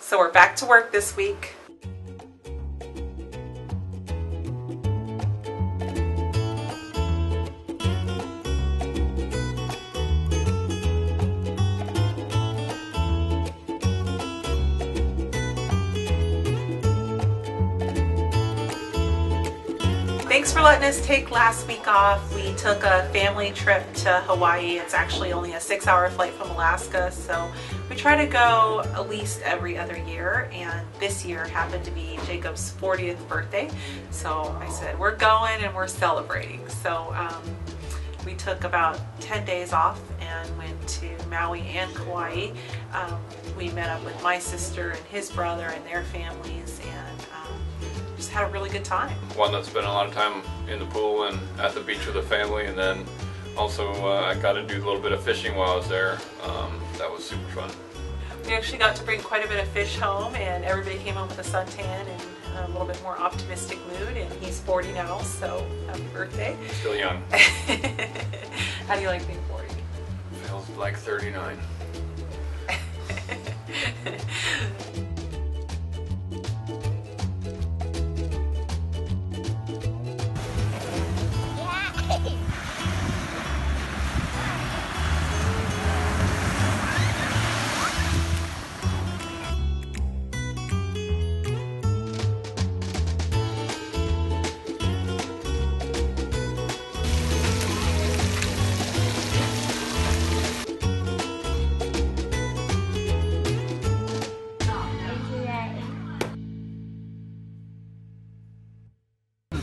So we're back to work this week. Thanks for letting us take last week off. We took a family trip to Hawaii. It's actually only a 6-hour flight from Alaska, so we try to go at least every other year, and this year happened to be Jacob's 40th birthday. So I said, we're going and we're celebrating. So we took about 10 days off and went to Maui and Kauai. We met up with my sister and his brother and their families, and just had a really good time. One that spent a lot of time in the pool and at the beach with the family, and then also I got to do a little bit of fishing while I was there. That was super fun. We actually got to bring quite a bit of fish home, and everybody came home with a suntan and a little bit more optimistic mood, and he's 40 now, so happy birthday. Still young. How do you like being 40? Feels like 39.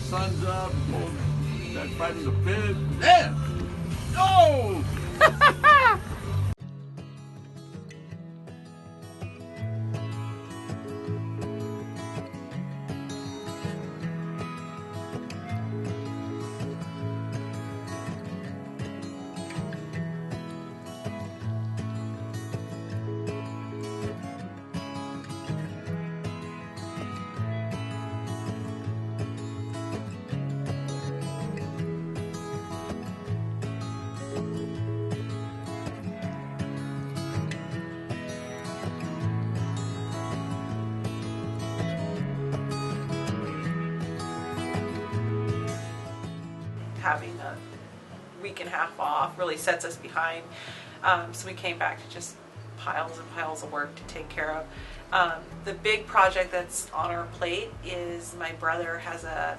Sun's up, start fighting the fish. Yeah! Oh! Having a week and a half off really sets us behind. So we came back to just piles and piles of work to take care of. The big project that's on our plate is my brother has I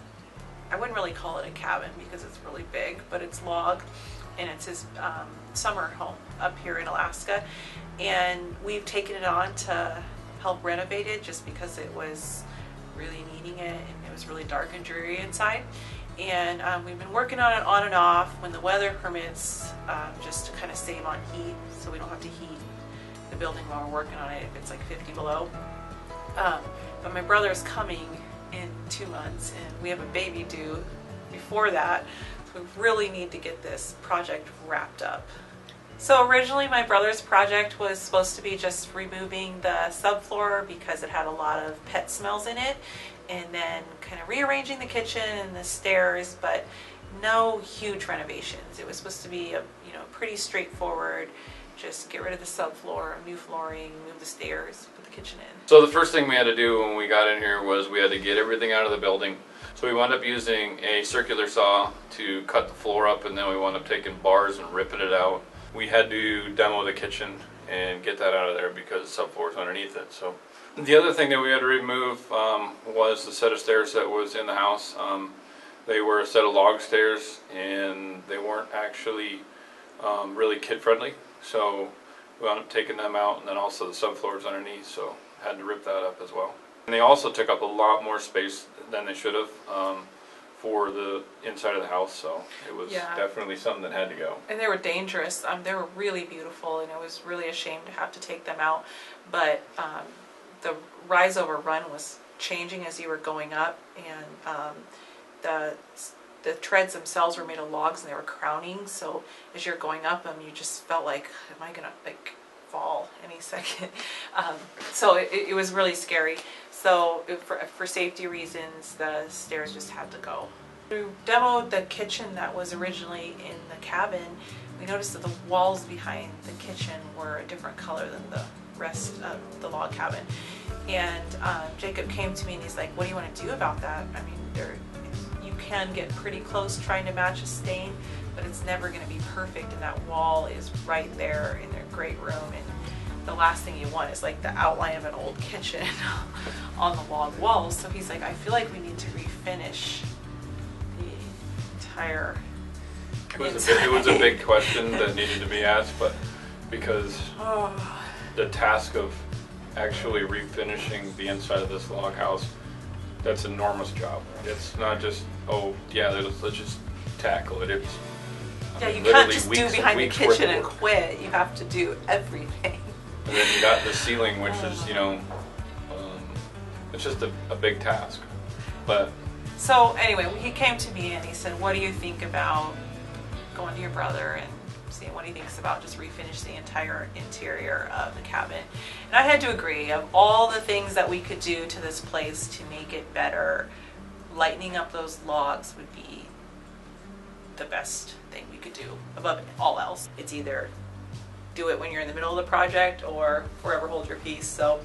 wouldn't really call it a cabin because it's really big, but it's log, and it's his summer home up here in Alaska. And we've taken it on to help renovate it just because it was really needing it, and it was really dark and dreary inside. And we've been working on it on and off when the weather permits, just to kind of save on heat, so we don't have to heat the building while we're working on it if it's like 50 below. But my brother's coming in 2 months, and we have a baby due before that, so we really need to get this project wrapped up. So originally my brother's project was supposed to be just removing the subfloor because it had a lot of pet smells in it, and then kind of rearranging the kitchen and the stairs, but no huge renovations. It was supposed to be a pretty straightforward, just get rid of the subfloor, new flooring, move the stairs, put the kitchen in. So the first thing we had to do when we got in here was we had to get everything out of the building. So we wound up using a circular saw to cut the floor up, and then we wound up taking bars and ripping it out. We had to demo the kitchen and get that out of there because the subfloor is underneath it. So the other thing that we had to remove was the set of stairs that was in the house. They were a set of log stairs, and they weren't actually really kid friendly. So we wound up taking them out, and then also the subfloors underneath, so had to rip that up as well. And they also took up a lot more space than they should have for the inside of the house, so it was definitely something that had to go. And they were dangerous. They were really beautiful, and I was really ashamed to have to take them out. But the rise over run was changing as you were going up, and the treads themselves were made of logs, and they were crowning. So as you're going up them, you just felt like, am I gonna fall any second? So it was really scary. So for safety reasons, the stairs just had to go. We demoed the kitchen that was originally in the cabin. We noticed that the walls behind the kitchen were a different color than the rest of the log cabin. And Jacob came to me and he's like, what do you want to do about that? I mean, you can get pretty close trying to match a stain, but it's never going to be perfect, and that wall is right there in their great room, and the last thing you want is like the outline of an old kitchen on the log walls. So he's like, I feel like we need to refinish the entire It was a big question that needed to be asked, but because the task of actually refinishing the inside of this log house, that's an enormous job. It's not just, oh yeah, let's just tackle it. It's you can't just do behind the kitchen and quit. You have to do everything. And then you got the ceiling, which is, it's just a big task. But so anyway, he came to me and he said, what do you think about going to your brother and seeing what he thinks about just refinish the entire interior of the cabin? And I had to agree, of all the things that we could do to this place to make it better, lightening up those logs would be the best thing we could do above all else. It's either do it when you're in the middle of the project or forever hold your peace. So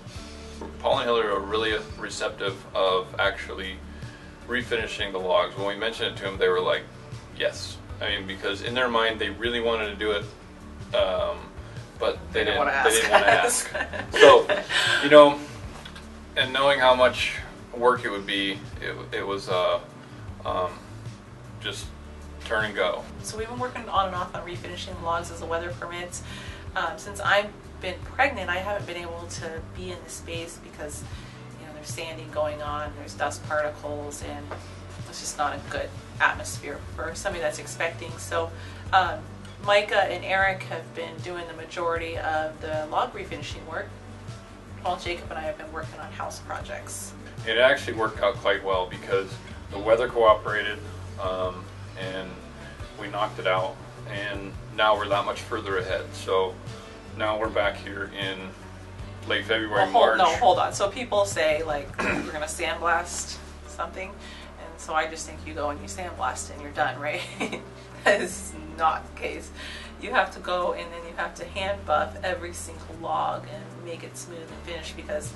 Paul and Hillary are really receptive of actually refinishing the logs. When we mentioned it to them, they were like, yes. I mean, because in their mind, they really wanted to do it, but they didn't want to ask. So, and knowing how much work it would be, it was just turn and go. So we've been working on and off on refinishing the logs as the weather permits. Since I've been pregnant, I haven't been able to be in the space because there's sanding going on, there's dust particles, and it's just not a good atmosphere for somebody that's expecting. So Micah and Eric have been doing the majority of the log refinishing work, while Jacob and I have been working on house projects. It actually worked out quite well because the weather cooperated, and we knocked it out, and now we're that much further ahead. So now we're back here in late February, March. No, hold on. So people say like we're going to sandblast something, and so I just think you go and you sandblast it and you're done, right? That is not the case. You have to go and then you have to hand buff every single log and make it smooth and finished, because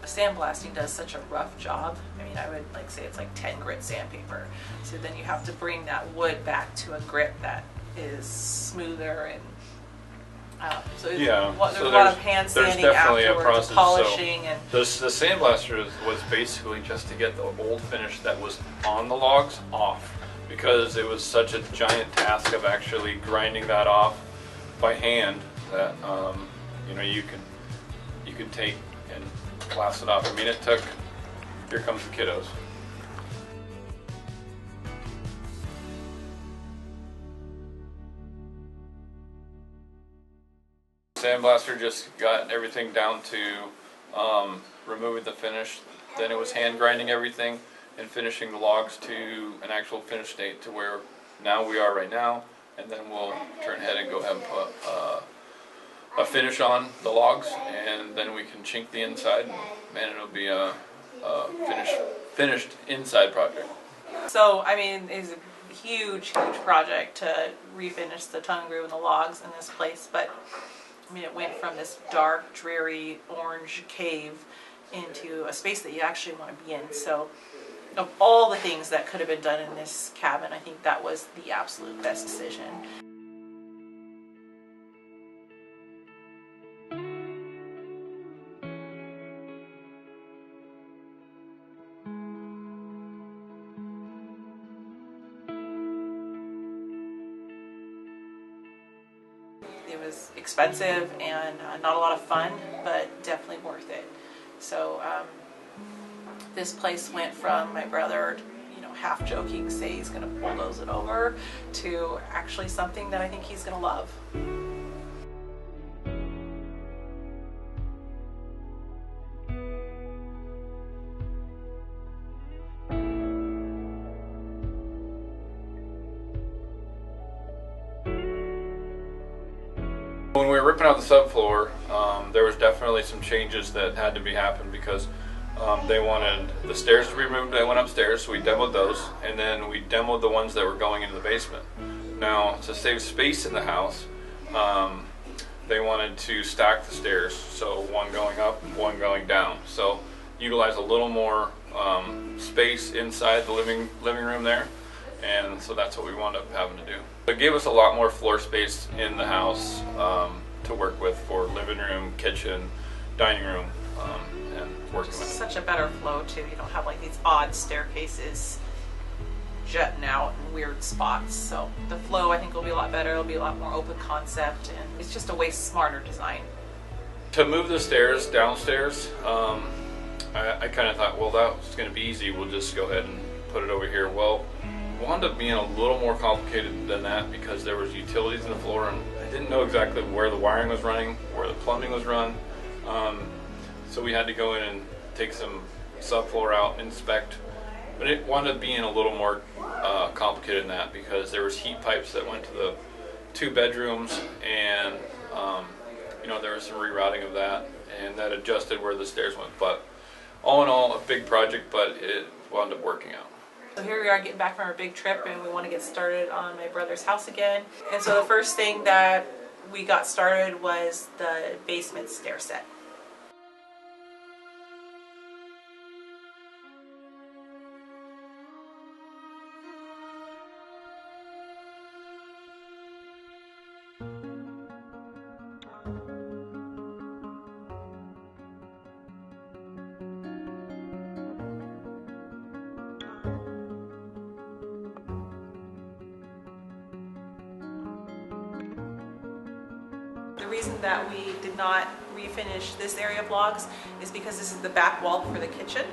sandblasting does such a rough job. I mean, I would say it's like 10 grit sandpaper. So then you have to bring that wood back to a grit that is smoother, and so there's a lot of hand sanding afterwards, polishing, and the sandblaster was basically just to get the old finish that was on the logs off, because it was such a giant task of actually grinding that off by hand that you could take and blast it off. I mean, it took. Here comes the kiddos. Sandblaster just got everything down to removing the finish. Then it was hand grinding everything and finishing the logs to an actual finish state, to where now we are right now. And then we'll turn ahead and go ahead and put a finish on the logs, and then we can chink the inside, and it'll be a finished inside project. So I mean, it's a huge project to refinish the tongue groove and the logs in this place, but I mean, it went from this dark, dreary, orange cave into a space that you actually want to be in. So of all the things that could have been done in this cabin, I think that was the absolute best decision. It was expensive and not a lot of fun, but definitely worth it. So this place went from my brother, half joking, say he's going to bulldoze it over, to actually something that I think he's going to love. When we were ripping out the subfloor, there was definitely some changes that had to be happened, because they wanted the stairs to be removed that went upstairs, so we demoed those, and then we demoed the ones that were going into the basement. Now, to save space in the house, they wanted to stack the stairs, so one going up, one going down. So utilize a little more space inside the living room there, and so that's what we wound up having to do. It gave us a lot more floor space in the house to work with for living room, kitchen, dining room, and working with. Such a better flow too. You don't have like these odd staircases jutting out in weird spots. So the flow I think will be a lot better. It'll be a lot more open concept, and it's just a way smarter design. To move the stairs downstairs, I kind of thought, well, that was going to be easy. We'll just go ahead and put it over here. Well, it wound up being a little more complicated than that because there was utilities in the floor, and I didn't know exactly where the wiring was running, where the plumbing was run. So we had to go in and take some subfloor out and inspect. But it wound up being a little more complicated than that because there was heat pipes that went to the 2 bedrooms, and you know, there was some rerouting of that, and that adjusted where the stairs went. But all in all, a big project, but it wound up working out. So here we are getting back from our big trip, and we want to get started on my brother's house again. And so the first thing that we got started was the basement stair set. The reason that we did not refinish this area of logs is because this is the back wall for the kitchen,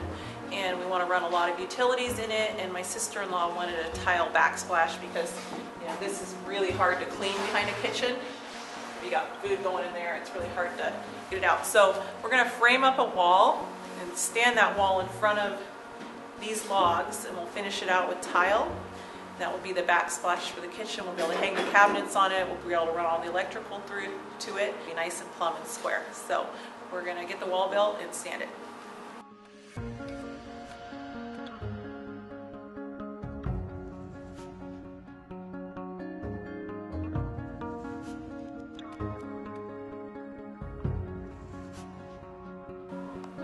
and we want to run a lot of utilities in it, and my sister-in-law wanted a tile backsplash because, you know, this is really hard to clean behind a kitchen. You got food going in there, it's really hard to get it out. So we're going to frame up a wall and stand that wall in front of these logs, and we'll finish it out with tile. That will be the backsplash for the kitchen. We'll be able to hang the cabinets on it. We'll be able to run all the electrical through to it. It'll be nice and plumb and square. So we're going to get the wall built and stand it.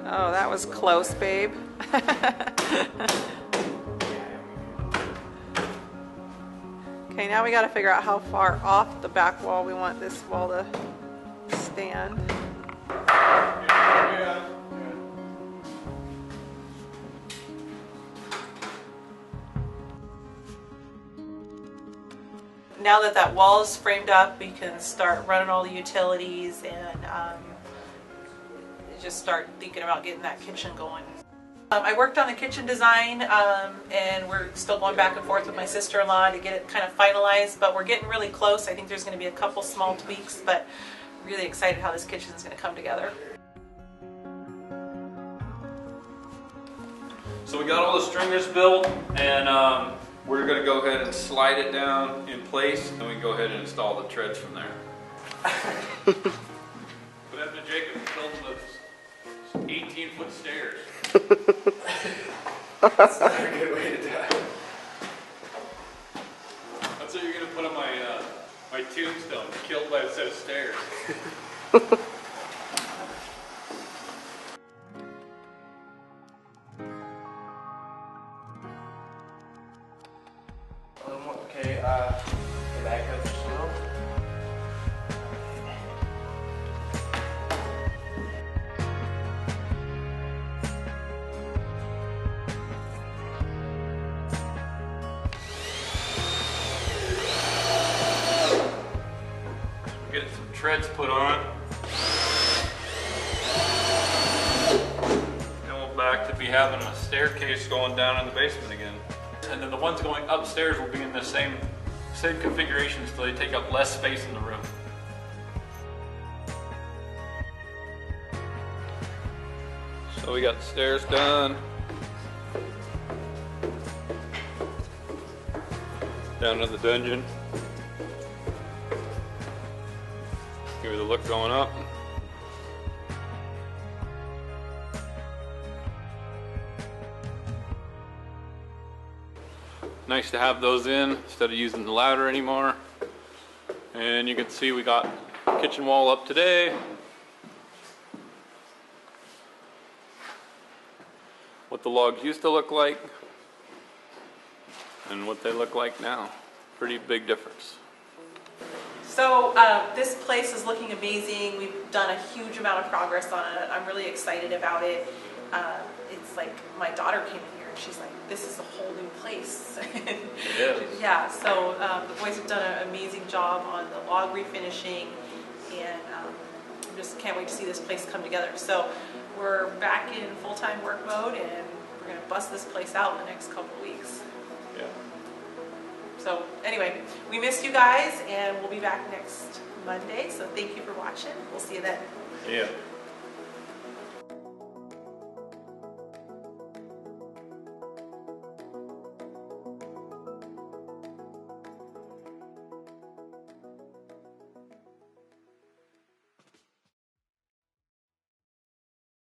Oh, that was close, babe. Okay, now we got to figure out how far off the back wall we want this wall to stand. Now that that wall is framed up, we can start running all the utilities and just start thinking about getting that kitchen going. I worked on the kitchen design, and we're still going back and forth with my sister-in-law to get it kind of finalized, but we're getting really close. I think there's going to be a couple small tweaks, but I'm really excited how this kitchen is going to come together. So we got all the stringers built, and we're going to go ahead and slide it down in place, and we can go ahead and install the treads from there. What happened to Jacob? He built those 18-foot stairs. That's not a good way to die. That's what you're going to put on my tombstone, killed by a set of stairs. Okay, back up slow. Get some treads put on. And we're back to be having a staircase going down in the basement again. And then the ones going upstairs will be in the same configuration, so they take up less space in the room. So we got the stairs done. Down to the dungeon. Give you the look going up. Nice to have those in instead of using the ladder anymore. And you can see we got kitchen wall up today. What the logs used to look like and what they look like now. Pretty big difference. So this place is looking amazing. We've done a huge amount of progress on it. I'm really excited about it. It's like my daughter came in here and she's like, this is a whole new place. It is. Yeah, so the boys have done an amazing job on the log refinishing, and I just can't wait to see this place come together. So we're back in full-time work mode, and we're going to bust this place out in the next couple of weeks. Yeah. So anyway, we missed you guys, and we'll be back next Monday. So thank you for watching. We'll see you then. Yeah.